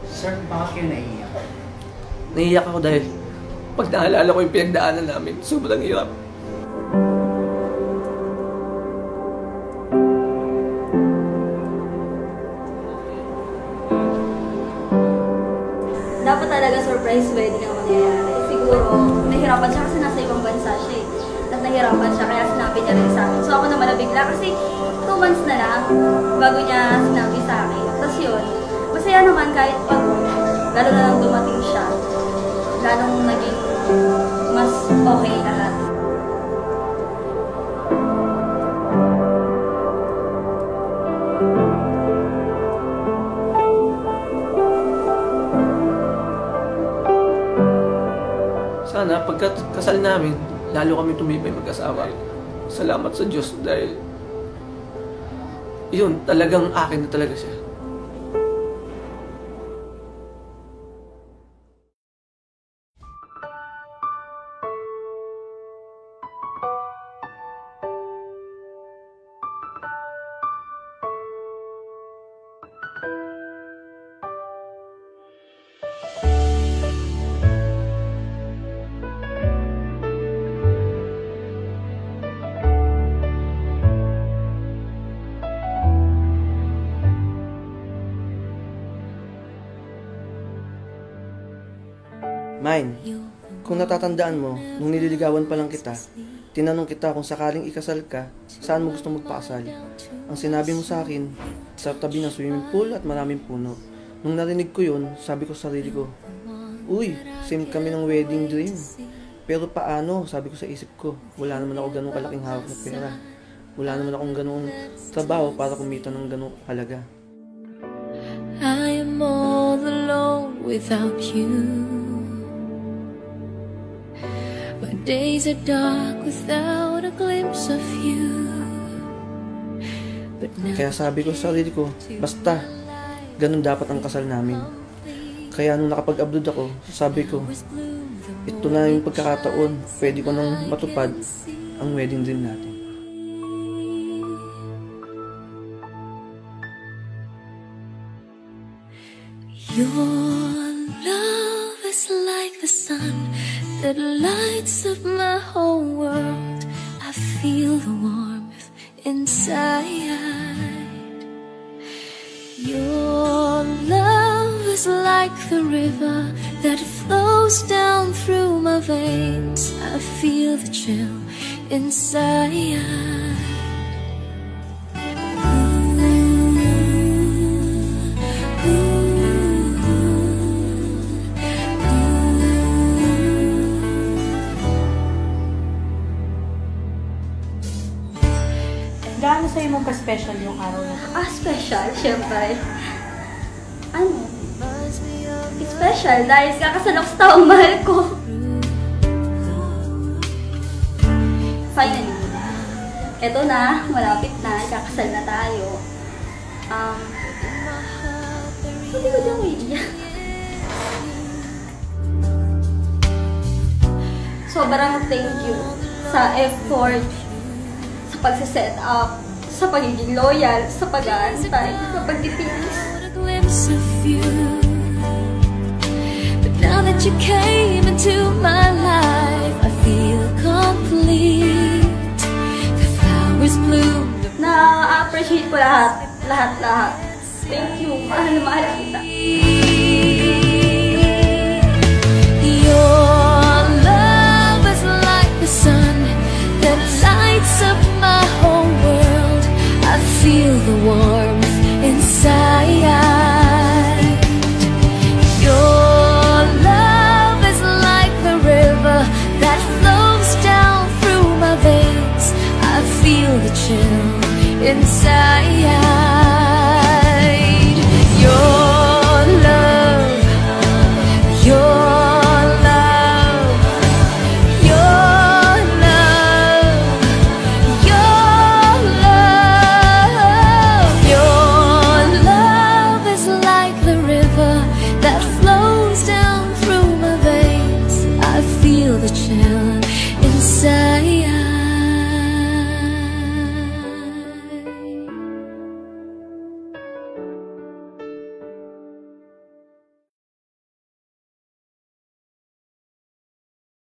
Sir, bakit kayo naiiyak? Naiiyak ako dahil pag naalala ko yung pinagdaanan namin, sobrang hirap. Dapat talaga surprise wedding ang mangyayari. Siguro, nahirapan siya kasi nasa ibang bansa siya eh. At nahirapan siya kaya sinabi niya rin sa akin. So ako naman nabigla kasi 2 months na lang bago niya sinabi sa akin. Tapos yun, masaya naman kahit pagod. Lalo na lang dumating siya. Lalong naging mas okay lahat. Sana pagkasal namin, lalo kami tumibay mag-asawa. Salamat sa Diyos dahil yun, talagang akin na talaga siya. Mine, kung natatandaan mo, nung nililigawan pa lang kita, tinanong kita kung sakaling ikasal ka, saan mo gusto magpakasal. Ang sinabi mo sa akin, sa tabi ng swimming pool at maraming puno. Nung narinig ko yun, sabi ko sa sarili ko, uy, same kami ng wedding dream. Pero paano, sabi ko sa isip ko, wala naman ako ganung kalaking hawak na pera. Wala naman akong ganung trabaho para kumita ng ganung halaga. I am all alone without you. My days are dark without a glimpse of you. Kaya sabi ko sa sarili ko, basta, ganun dapat ang kasal namin. Kaya nung nakapag-abroad ako, sabi ko, ito na yung pagkakataon, pwede ko nang matupad ang wedding dream natin. Your love is like the sun that lights up my whole world. I feel the warmth inside. Your love is like the river that flows down through my veins. I feel the chill inside. Gaano sa'yo mong ka-special yung araw na ito? Special, syempre. Ano? Special dahil kakasalok sa taong mahal ko. Finally, eto na, malapit na, kakasal na tayo. Hindi ko daw iiyak. Sobrang thank you sa effort, sa pagsiset up, sa pagiging loyal, sa pag-aantay, sa pagtitiis. But now that you came into my life, I feel complete. The flowers bloomed. Na-appreciate ko lahat. Thank you. Mahal na mahal kita. Your love is like the sun that lights up my whole world. I feel the warmth inside. Your love is like the river that flows down through my veins. I feel the chill inside.